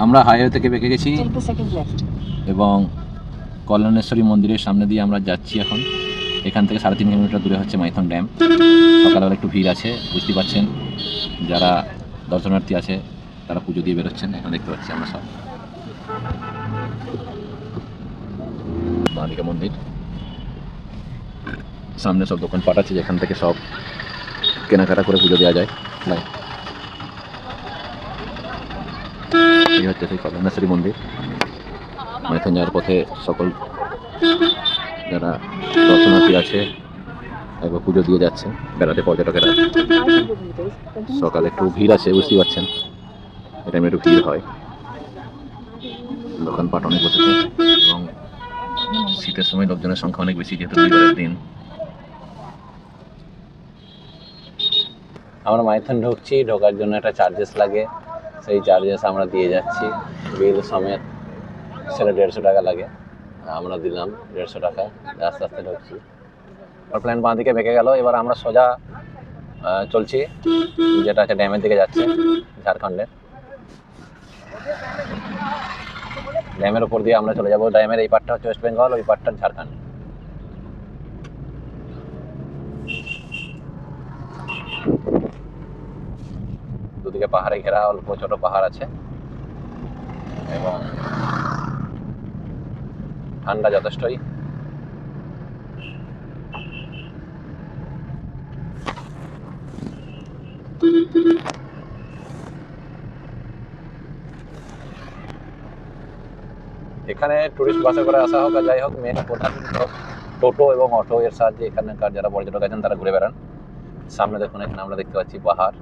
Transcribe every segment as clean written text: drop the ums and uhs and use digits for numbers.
আমরা হাইওয়ে থেকে বেঁকে গেছি এবং কল্যাণেশ্বরী মন্দিরের সামনে দিয়ে আমরা যাচ্ছি এখন। এখান থেকে 3.5 কিলোমিটার দূরে হচ্ছে মাইথন ড্যাম। সকালবেলা একটু ভিড় আছে, বুঝতে পারছেন। যারা দর্শনার্থী আছে তারা পুজো দিয়ে বেরোচ্ছেন। এখানে দেখতে পাচ্ছি আমরা সব মালিকা মন্দির, সামনে সব দোকানপাট আছে যেখান থেকে সব কেনাকাটা করে পুজো দেওয়া যায়। এই হচ্ছে সেই কল্যাণেশ্বরী মন্দির। মাইথন যাওয়ার পথে সকল যারা দর্শনার্থী আছে একবার পুজো দিয়ে যাচ্ছে, বেড়াতে পর্যটকেরা। সকালে একটু ভিড় আছে, বুঝতে পারছেন। এটা একটু ভিড় হয়, দোকানপাট অনেক বসেছে এবং শীতের সময় লোকজনের সংখ্যা অনেক বেশি, যেহেতু রবিবারের দিন। আমরা মাইথন ঢুকছি, ঢোকার জন্য একটা চার্জেস লাগে, সেই চার্জেস আমরা দিয়ে যাচ্ছি বিল সমেত। সেটা 150 টাকা লাগে, আমরা দিলাম 150 টাকা। আস্তে আস্তে ঢুকছি। প্ল্যান বাঁ দিকে বেঁকে গেল। এবার আমরা সোজা চলছি, যেটা আছে ড্যামের দিকে যাচ্ছে, ঝাড়খণ্ডের। ড্যামের উপর দিয়ে আমরা চলে যাবো। ড্যামের এই পার্টটা হচ্ছে ওয়েস্ট বেঙ্গল, ওই পার্টটা ঝাড়খণ্ড। দুদিকে পাহাড়ে ঘেরা, অল্প ছোট পাহাড় আছে এবং ঠান্ডা যথেষ্টই। এখানে টুরিস্ট বাসে করে আসা হোক আর যাই হোক, মেন প্রধান টোটো এবং অটো এর সাহায্যে এখানকার যারা পর্যটক আছেন তারা ঘুরে বেড়ান। সামনে দেখুন, এখানে আমরা দেখতে পাচ্ছি পাহাড়।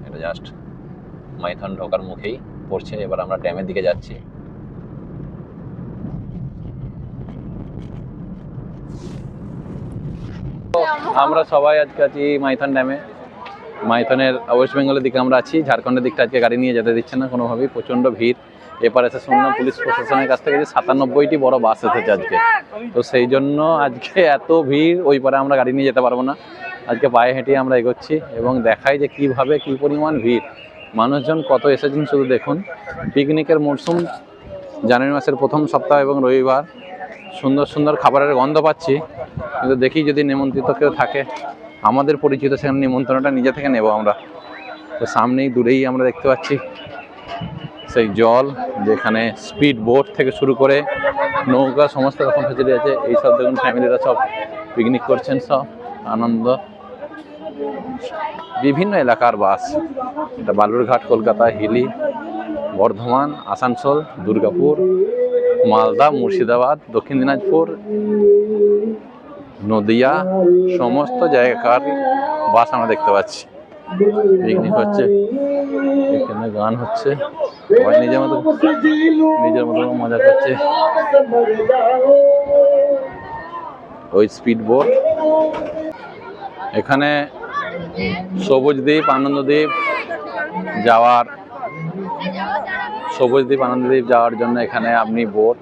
এটা জাস্ট মাইথন ঢোকার মুখেই পড়ছে। এবার আমরা ড্যামের দিকে যাচ্ছি। আমরা সবাই আজকে আছি মাইথন ড্যামে। মাইথনের ওয়েস্ট বেঙ্গলের দিকে আমরা আছি, ঝাড়খণ্ডের দিকটা আজকে গাড়ি নিয়ে যেতে দিচ্ছে না কোনোভাবেই, প্রচণ্ড ভিড়। এপার এসে শুনলাম পুলিশ প্রশাসনের কাছ থেকে যে 97টি বড় বাস এসেছে আজকে। তো সেই জন্য আজকে এত ভিড়, ওই পারে আমরা গাড়ি নিয়ে যেতে পারবো না। আজকে পায়ে হেঁটে আমরা এগোচ্ছি এবং দেখাই যে কীভাবে কী পরিমাণ ভিড়, মানুষজন কত এসেছেন শুধু দেখুন। পিকনিকের মরশুম, জানুয়ারি মাসের প্রথম সপ্তাহ এবং রবিবার। সুন্দর সুন্দর খাবারের গন্ধ পাচ্ছি, কিন্তু দেখি যদি নিমন্ত্রিত কেউ থাকে আমাদের পরিচিত, সেখানে নিমন্ত্রণটা নিজে থেকে নেব আমরা। তো সামনেই দূরেই আমরা দেখতে পাচ্ছি সেই জল, যেখানে স্পিড বোট থেকে শুরু করে নৌকা, সমস্ত রকম ফেসিলিটি আছে। এইসব দেখুন ফ্যামিলিরা সব পিকনিক করছেন, সব আনন্দ। বিভিন্ন এলাকার বাস, এটা বালুরঘাট, কলকাতা, হিলি, বর্ধমান, আসানসোল, দুর্গাপুর, মালদা, মুর্শিদাবাদ, দক্ষিণ দিনাজপুর, নদিয়া, সমস্ত জায়গাকার বাস আমরা দেখতে পাচ্ছি। পিকনিক হচ্ছে, এখানে গান হচ্ছে, সবাই নিজের মতো মজা করছে। ওই স্পিড বোট, এখানে সবুজ দ্বীপ, আনন্দদ্বীপ যাওয়ার জন্য এখানে আপনি বোট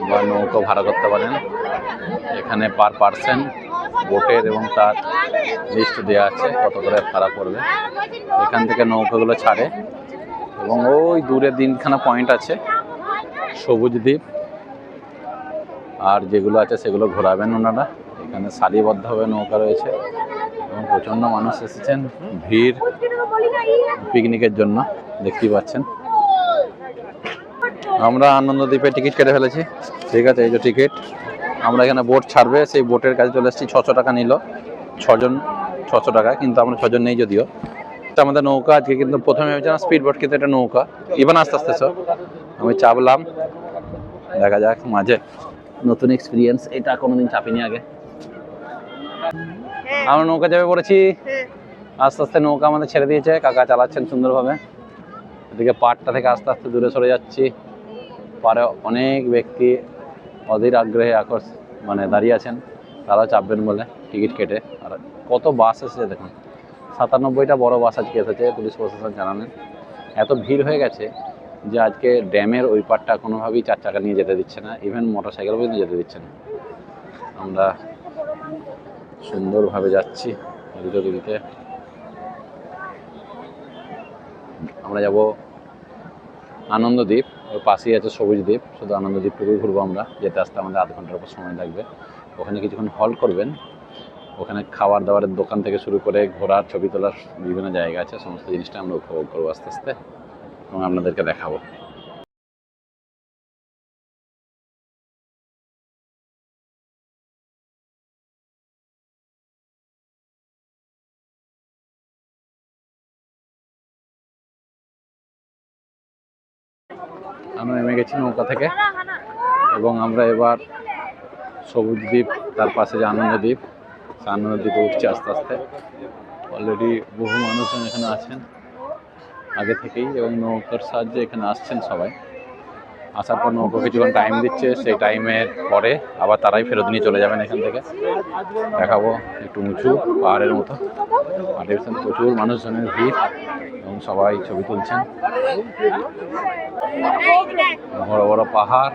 বা নৌকা ভাড়া করতে পারেন। এখানে পার পার্সন বোটের এবং তার লিস্ট দেওয়া আছে কত করে ভাড়া পড়বে। এখান থেকে নৌকাগুলো ছাড়ে এবং ওই দূরে 3খানা পয়েন্ট আছে সবুজ দ্বীপ, আর যেগুলো আছে সেগুলো ঘোরাবেন ওনারা। এখানে সারিবদ্ধভাবে নৌকা রয়েছে এবং প্রচণ্ড মানুষ এসেছেন, ভিড় পিকনিকের জন্য, দেখতেই পাচ্ছেন। আমরা আনন্দদ্বীপে টিকিট কেটে ফেলেছি, ঠিক আছে, এই যে টিকিট। আমরা এখানে বোট ছাড়বে, সেই বোটের কাছে চলে এসেছি। 600 টাকা নিল, 6 জন 600 টাকা, কিন্তু আমরা 6 জন নেই যদিও। আমাদের নৌকা আজকে, কিন্তু প্রথমে ভেবেছিলাম স্পিড বোট, কিন্তু এটা নৌকা। ইভেন আস্তে আস্তে সব আমি চাপলাম, দেখা যাক, মাঝে নতুন এক্সপিরিয়েন্স, এটা কোনোদিন চাপিনি আগে। আমরা নৌকা চেপে পড়েছি, আস্তে আস্তে নৌকা আমাদের ছেড়ে দিয়েছে, কাকা চালাচ্ছেন সুন্দরভাবে। এদিকে পাড়টা থেকে আস্তে আস্তে দূরে সরে যাচ্ছি। পাড়ে অনেক ব্যক্তি অধীর আগ্রহে দাঁড়িয়ে আছেন, তারাও চাপবেন বলে টিকিট কেটে। আর কত বাস এসেছে দেখুন, 97টা বড় বাস আজকে এসেছে, পুলিশ প্রশাসন জানালেন। এত ভিড় হয়ে গেছে যে আজকে ড্যামের ওই পাড়টা কোনোভাবেই 4 চাকা নিয়ে যেতে দিচ্ছে না, ইভেন মোটর সাইকেল পর্যন্ত যেতে দিচ্ছে না। আমরা সুন্দরভাবে যাচ্ছি দুটো দিকে। আমরা যাব আনন্দদ্বীপ, ওর পাশেই আছে সবুজ দ্বীপ। শুধু আনন্দদ্বীপটুকুই ঘুরবো আমরা, যেতে আসতে আমাদের আধ ঘন্টার উপর সময় লাগবে। ওখানে কিছুক্ষণ হল্ট করবেন, ওখানে খাবার দাবারের দোকান থেকে শুরু করে ঘোরার, ছবি তোলার বিভিন্ন জায়গা আছে। সমস্ত জিনিসটা আমরা উপভোগ করবো আস্তে আস্তে এবং আপনাদেরকে দেখাবো। আমরা নেমে গেছি নৌকা থেকে এবং আমরা এবার সবুজ দ্বীপ, তার পাশে যে আনন্দদ্বীপ, সে আনন্দদ্বীপে উঠছি আস্তে আস্তে। অলরেডি বহু মানুষজন এখানে আছেন আগে থেকেই এবং নৌকার সাহায্যে এখানে আসছেন সবাই। আসার পর নৌকা কিছুক্ষণ টাইম দিচ্ছে, সেই টাইমের পরে আবার তারাই ফেরত নিয়ে চলে যাবেন এখান থেকে। দেখাবো একটু উঁচু পাহাড়ের মতো, আর এর সাথে প্রচুর মানুষজনের ভিড় এবং সবাই ছবি তুলছেন। বড় বড় পাহাড়,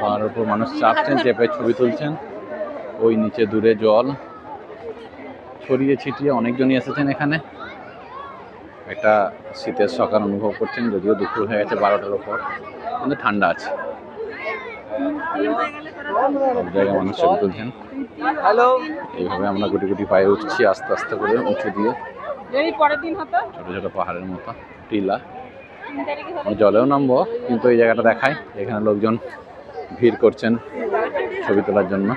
পাহাড়ের উপর মানুষ চাপছেন, চেপে ছবি তুলছেন। ওই নিচে দূরে জল ছড়িয়ে ছিটিয়ে অনেকজনই এসেছেন এখানে। একটা শীতের সকাল অনুভব করছেন, যদিও দুপুর হয়ে গেছে 12টার উপর, কিন্তু ঠান্ডা আছে। সব জায়গায় মানুষ ছবি তুলছেন। এইভাবে আমরা গুটি গুটি পায়ে উঠছি আস্তে আস্তে করে উঁচু দিয়ে, ছোট ছোট পাহাড়ের মতো টিলা। জলেও নামবো, কিন্তু এই জায়গাটা দেখায়, এখানে লোকজন ভিড় করছেন ছবি তোলার জন্য।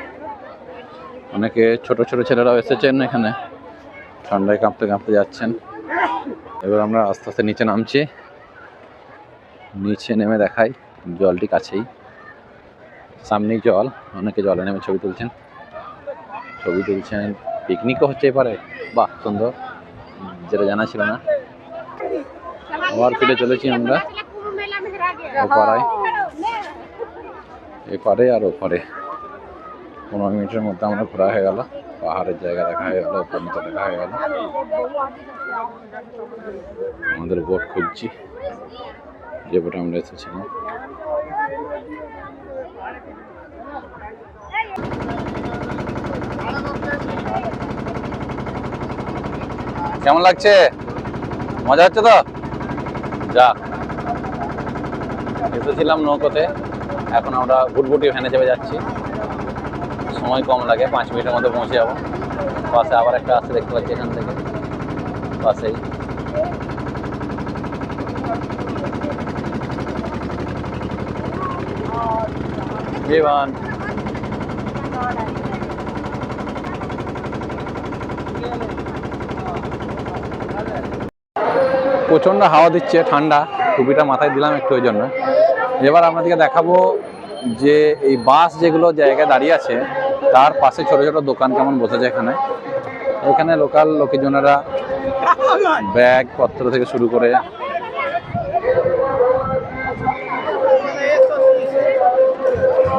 অনেকে ছোট ছোট ছেলেরাও এসেছেন এখানে, ঠান্ডায় কাঁপতে কাঁপতে যাচ্ছেন। এবার আমরা আস্তে আস্তে নিচে নামছি। নিচে নেমে দেখাই, জলটি কাছেই, সামনেই জল। অনেকে জলে নেমে ছবি তুলছেন, পিকনিকও হচ্ছে এপারে। বাহ, সুন্দর, যেটা জানা ছিল না। আবার ফিরে চলেছি আমরা ওপাড়ায়, এপারে আর ওপারে। 15 মিনিটের মধ্যে আমরা ঘোরা হয়ে গেল, পাহাড়ের জায়গা দেখা হয়ে গেল, উপর নিচে দেখা হয়ে গেল। আমাদের বোট খুঁজছি, যে বোটে আমরা এসেছিলাম। কেমন লাগছে? মজা হচ্ছে তো? যা, এসেছিলাম নৌকোতে, এখন আমরা ভুটভুটি ভ্যানে চেপে যাচ্ছি। সময় কম লাগে, 5 মিনিটের মধ্যে পৌঁছে যাবো। পাশে আবার একটা আসছে, দেখতে পাচ্ছি এখান থেকে পাশেই। জীবন প্রচণ্ড হাওয়া দিচ্ছে, ঠান্ডা, টুপিটা মাথায় দিলাম একটু ওই জন্য। এবার আপনাদেরকে দেখাবো যে এই বাস যেগুলো জায়গায় দাঁড়িয়ে আছে, তার পাশে ছোট ছোট দোকান কেমন বসেছে এখানে। এখানে লোকাল লোকজনেরা ব্যাগ পত্র থেকে শুরু করে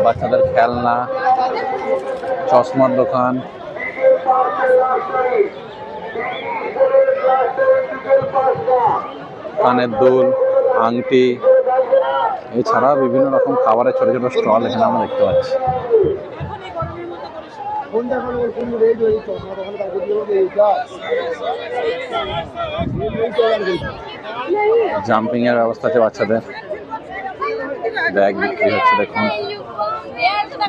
বাচ্চাদের খেলনা, চশমার দোকান, কানের দুল, আংটি, এছাড়া বিভিন্ন রকম খাবারের ছোট ছোট স্টল এখানে আমরা দেখতে পাচ্ছি। জাম্পিং এর ব্যবস্থা আছে বাচ্চাদের, ব্যাগ বিক্রি হচ্ছে, দেখুন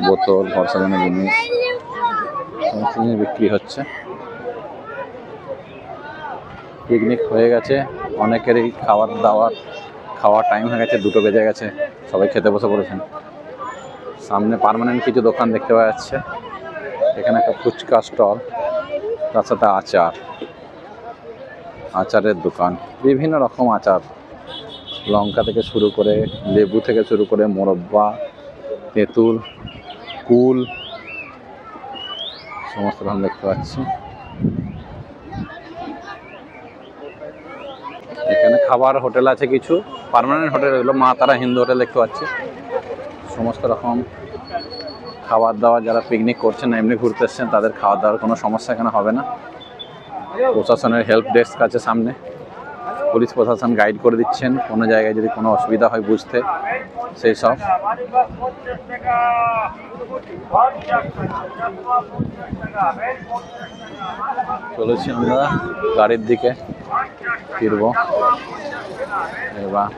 বোতল, ঘর সাজানোর জিনিস, সমস্ত জিনিস বিক্রি হচ্ছে। পিকনিক হয়ে গেছে, অনেকেরই খাওয়ার টাইম হয়ে গেছে, 2টো বেজে গেছে, সবাই খেতে বসে পড়েছেন। সামনে পার্মানেন্ট কিছু দোকান দেখতে পাওয়া যাচ্ছে। এখানে একটা ফুচকা স্টল, তার সাথে আচারের দোকান, বিভিন্ন রকম আচার, লঙ্কা থেকে শুরু করে, লেবু থেকে শুরু করে, মোরব্বা, তেঁতুল, কুল, সমস্ত রকম দেখতে পাচ্ছি। এখানে খাবার হোটেল আছে কিছু, পার্মানেন্ট হোটেল, এগুলো মা তারা হিন্দু হোটেল দেখতে পাচ্ছি। সমস্ত রকম খাবার দাবার, যারা পিকনিক করছেন না এমনি ঘুরতে এসছেন, তাদের খাওয়া দাওয়ার কোনো সমস্যা এখানে হবে না। প্রশাসনের হেল্প ডেস্ক আছে সামনে, পুলিশ প্রশাসন গাইড করে দিচ্ছেন কোনো জায়গায় যদি কোনো অসুবিধা হয় বুঝতে, সেই সব। চলেছি আমরা গাড়ির দিকে, ফিরবো এবার।